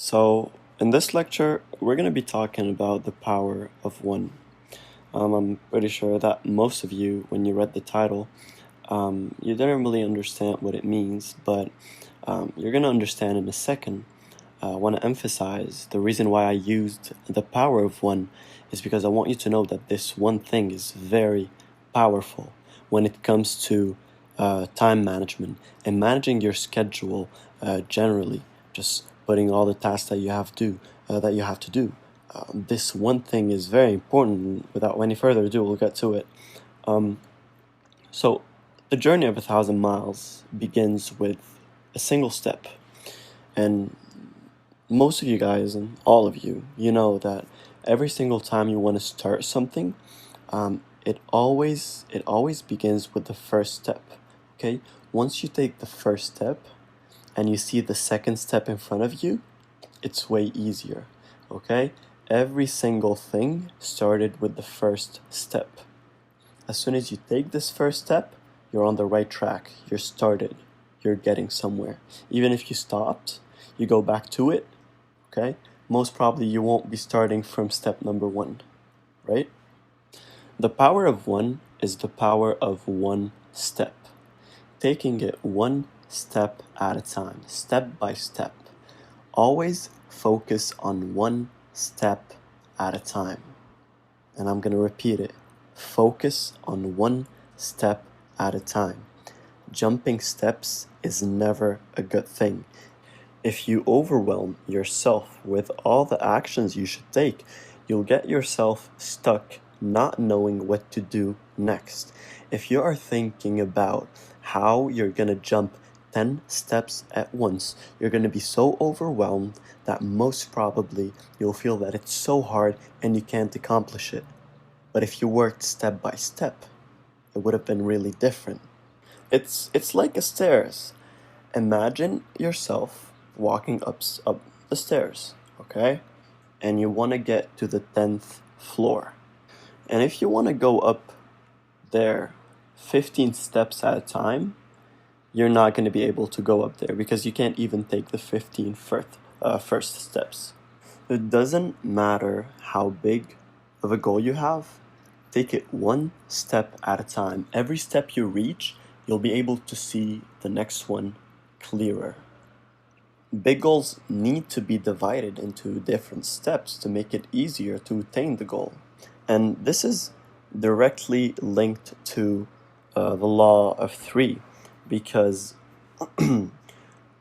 So, in this lecture, we're going to be talking about the power of one. I'm pretty sure that most of you, when you read the title, you didn't really understand what it means, but you're going to understand in a second. I want to emphasize the reason why I used the power of one is because I want you to know that this one thing is very powerful when it comes to time management and managing your schedule generally, just putting all the tasks that you have to do. This one thing is very important. Without any further ado, we'll get to it. So, the journey of 1,000 miles begins with a single step, and most of you guys and all of you, you know that every single time you want to start something, it always begins with the first step. Okay, once you take the first step and you see the second step in front of you, it's way easier. Okay, every single thing started with the first step. As soon as you take this first step, you're on the right track. You're started. You're getting somewhere. Even if you stopped, you go back to it. Okay, most probably you won't be starting from step number one, right? The power of one is the power of one step, taking it one step at a time, step by step. Always focus on one step at a time. And I'm going to repeat it. Focus on one step at a time. Jumping steps is never a good thing. If you overwhelm yourself with all the actions you should take, you'll get yourself stuck not knowing what to do next. If you are thinking about how you're going to jump 10 steps at once, you're going to be so overwhelmed that most probably you'll feel that it's so hard and you can't accomplish it. But if you worked step by step, it would have been really different. It's like a stairs. Imagine yourself walking up the stairs, okay? And you want to get to the 10th floor. And if you want to go up there 15 steps at a time, you're not going to be able to go up there because you can't even take the 15 first steps. It doesn't matter how big of a goal you have, take it one step at a time. Every step you reach, you'll be able to see the next one clearer. Big goals need to be divided into different steps to make it easier to attain the goal. And this is directly linked to the law of three, because when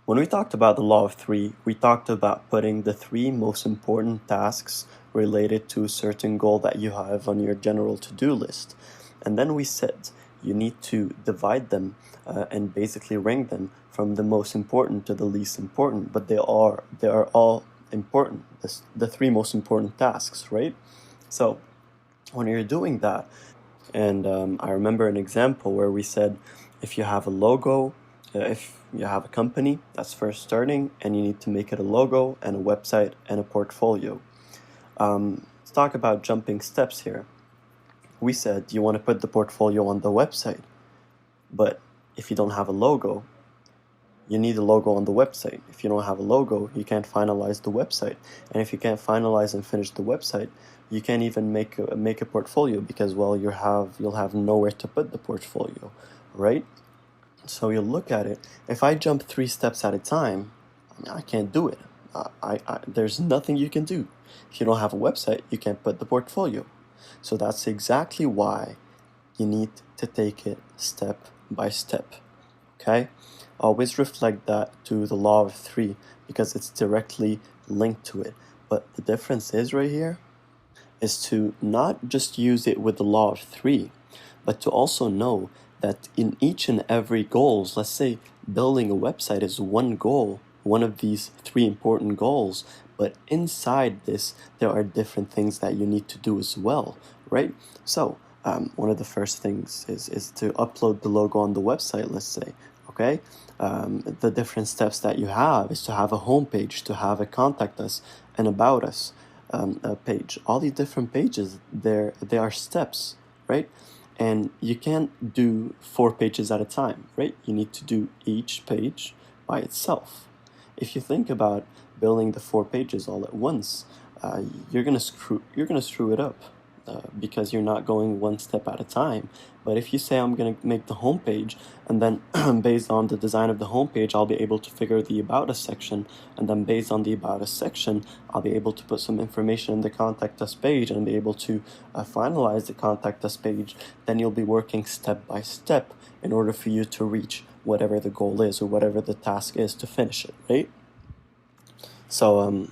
we talked about the law of three, we talked about putting the three most important tasks related to a certain goal that you have on your general to-do list. And then we said you need to divide them and basically rank them from the most important to the least important, but they are all important, the three most important tasks, right? So when you're doing that, and I remember an example where we said if you have a logo, if you have a company that's first starting and you need to make it a logo and a website and a portfolio. Let's talk about jumping steps here. We said you want to put the portfolio on the website, but if you don't have a logo, you need a logo on the website. If you don't have a logo, you can't finalize the website. And if you can't finalize and finish the website, you can't even make a portfolio because, well, you'll have nowhere to put the portfolio, right? So you look at it. If I jump 3 steps at a time, I can't do it. There's nothing you can do. If you don't have a website, you can't put the portfolio. So that's exactly why you need to take it step by step, okay? Always reflect that to the law of three because it's directly linked to it. But the difference is right here is to not just use it with the law of three, but to also know that in each and every goals, let's say building a website is one goal, one of these 3 important goals, but inside this, there are different things that you need to do as well, right? So one of the first things is to upload the logo on the website, let's say, okay? The different steps that you have is to have a homepage, to have a contact us, and about us page. All these different pages, they are steps, right? And you can't do 4 pages at a time, right? You need to do each page by itself. If you think about building the 4 pages all at once, you're gonna screw it up because you're not going one step at a time. But if you say I'm gonna make the homepage, and then based on the design of the homepage, I'll be able to figure the About Us section, and then based on the About Us section, I'll be able to put some information in the Contact Us page and be able to finalize the Contact Us page. Then you'll be working step by step in order for you to reach whatever the goal is or whatever the task is to finish it, right? So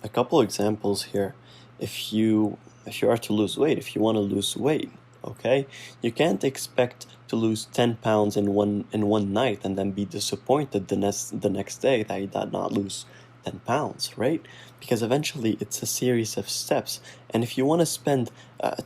a couple examples here. If you are to lose weight, if you want to lose weight, okay, you can't expect to lose 10 pounds in one night and then be disappointed the next day that you did not lose 10 pounds, right? Because eventually it's a series of steps. And if you want to spend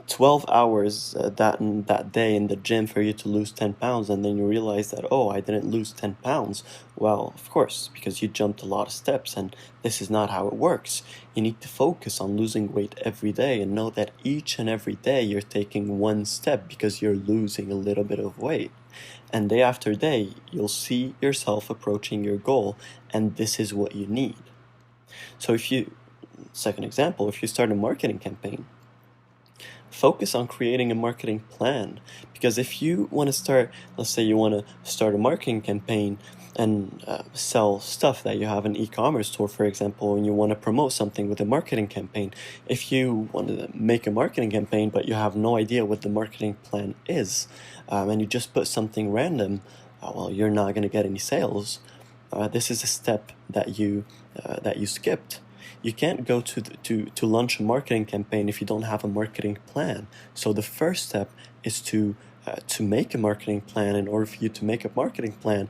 12 hours that day in the gym for you to lose 10 pounds, and then you realize that, oh, I didn't lose 10 pounds, well, of course, because you jumped a lot of steps, and this is not how it works. You need to focus on losing weight every day and know that each and every day you're taking one step because you're losing a little bit of weight. And day after day, you'll see yourself approaching your goal, and this is what you need. So second example, if you start a marketing campaign, focus on creating a marketing plan. Because if you want to start, let's say you want to start a marketing campaign and sell stuff that you have an e-commerce store, for example, and you want to promote something with a marketing campaign. If you want to make a marketing campaign but you have no idea what the marketing plan is, and you just put something random, well, you're not going to get any sales. This is a step that you skipped. You can't go to launch a marketing campaign if you don't have a marketing plan. So the first step is to make a marketing plan. In order for you to make a marketing plan,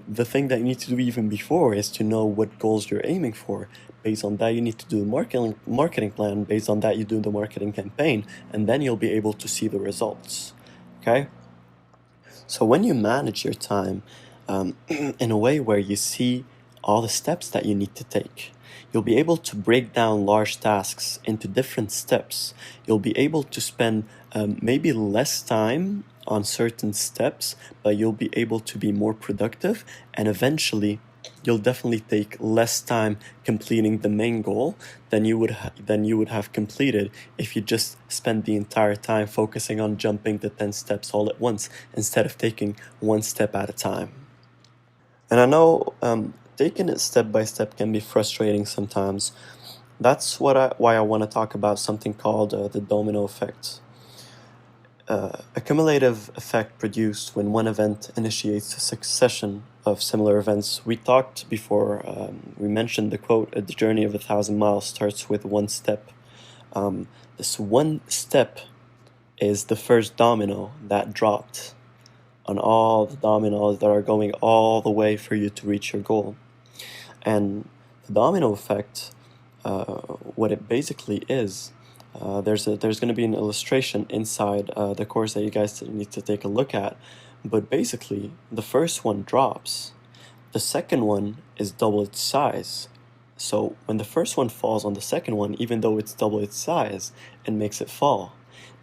the thing that you need to do even before is to know what goals you're aiming for. Based on that, you need to do the marketing plan. Based on that, you do the marketing campaign, and then you'll be able to see the results. Okay? So when you manage your time in a way where you see all the steps that you need to take, you'll be able to break down large tasks into different steps. You'll be able to spend maybe less time on certain steps, but you'll be able to be more productive, and eventually you'll definitely take less time completing the main goal than you would have completed if you just spent the entire time focusing on jumping the 10 steps all at once instead of taking one step at a time. And I know taking it step by step can be frustrating sometimes. That's why I want to talk about something called the domino effect. A cumulative effect produced when one event initiates a succession of similar events. We talked before, we mentioned the quote, "The journey of 1,000 miles starts with one step." This one step is the first domino that dropped on all the dominoes that are going all the way for you to reach your goal. And the domino effect, what it basically is, there's going to be an illustration inside the course that you guys need to take a look at. But basically, the first one drops. The second one is double its size. So when the first one falls on the second one, even though it's double its size, it makes it fall.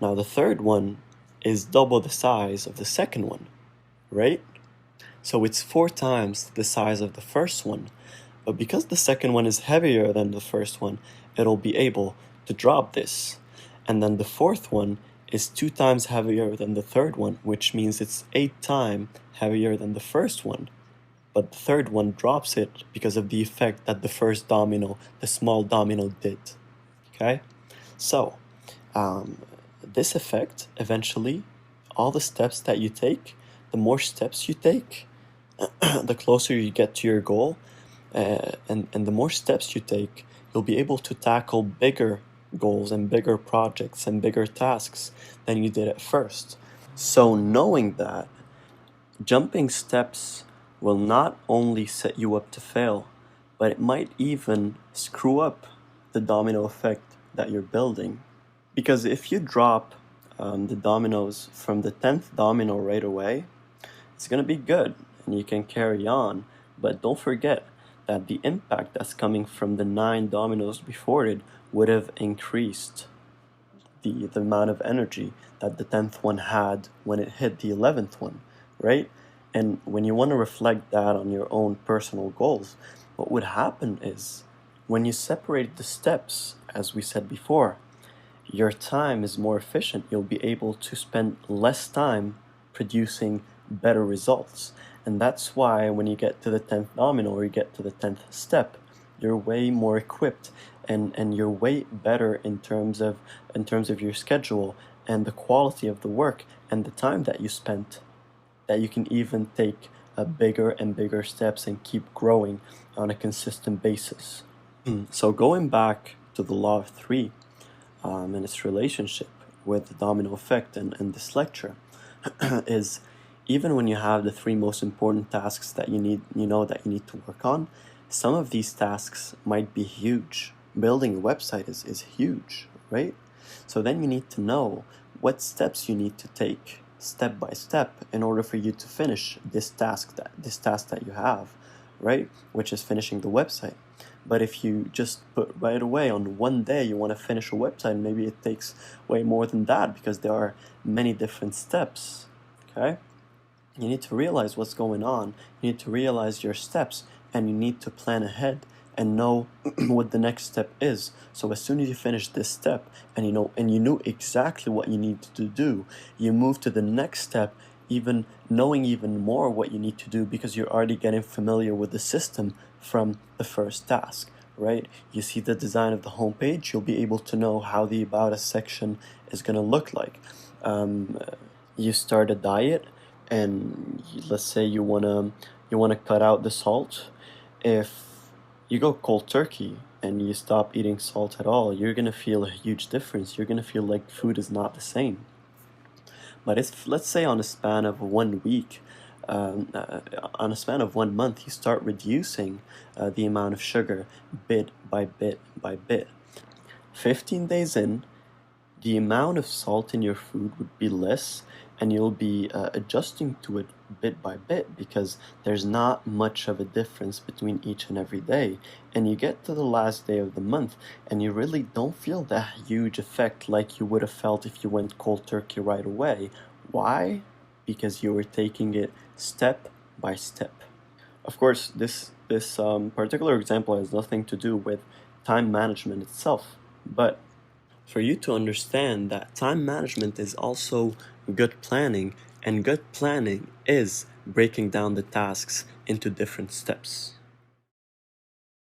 Now the third one is double the size of the second one, right? So it's 4 times the size of the first one. But because the second one is heavier than the first one, it'll be able to drop this. And then the fourth one is 2 times heavier than the third one, which means it's 8 times heavier than the first one. But the third one drops it because of the effect that the first domino, the small domino, did. Okay? So, this effect, eventually, all the steps that you take, the more steps you take, the closer you get to your goal, and the more steps you take, you'll be able to tackle bigger goals and bigger projects and bigger tasks than you did at first. So knowing that, jumping steps will not only set you up to fail, but it might even screw up the domino effect that you're building. Because if you drop the dominoes from the 10th domino right away, it's going to be good and you can carry on. But don't forget that the impact that's coming from the 9 dominoes before it would have increased the amount of energy that the 10th one had when it hit the 11th one, right? And when you want to reflect that on your own personal goals, what would happen is when you separate the steps, as we said before, your time is more efficient. You'll be able to spend less time producing better results. And that's why when you get to the 10th domino or you get to the 10th step, you're way more equipped and you're way better in terms of your schedule and the quality of the work and the time that you spent, that you can even take bigger and bigger steps and keep growing on a consistent basis. So going back to the law of three and its relationship with the domino effect and this lecture is, even when you have the three most important tasks that you need to work on, some of these tasks might be huge. Building a website is huge, right? So then you need to know what steps you need to take step by step in order for you to finish this task that you have, right? Which is finishing the website. But if you just put right away on one day you want to finish a website, maybe it takes way more than that because there are many different steps, okay? You need to realize what's going on. You need to realize your steps, and you need to plan ahead and know what the next step is. So as soon as you finish this step and you knew exactly what you need to do, you move to the next step, even knowing even more what you need to do because you're already getting familiar with the system from the first task, right? You see the design of the homepage, you'll be able to know how the About Us section is going to look like. You start a diet, and let's say you wanna cut out the salt. If you go cold turkey and you stop eating salt at all, you're gonna feel a huge difference. You're gonna feel like food is not the same. But if, let's say, on a span of 1 week, on a span of 1 month, you start reducing the amount of sugar bit by bit by bit. 15 days in, the amount of salt in your food would be less, and you'll be adjusting to it bit by bit because there's not much of a difference between each and every day. And you get to the last day of the month and you really don't feel that huge effect like you would have felt if you went cold turkey right away. Why? Because you were taking it step by step. Of course, this particular example has nothing to do with time management itself, but for you to understand that time management is also good planning, and good planning is breaking down the tasks into different steps.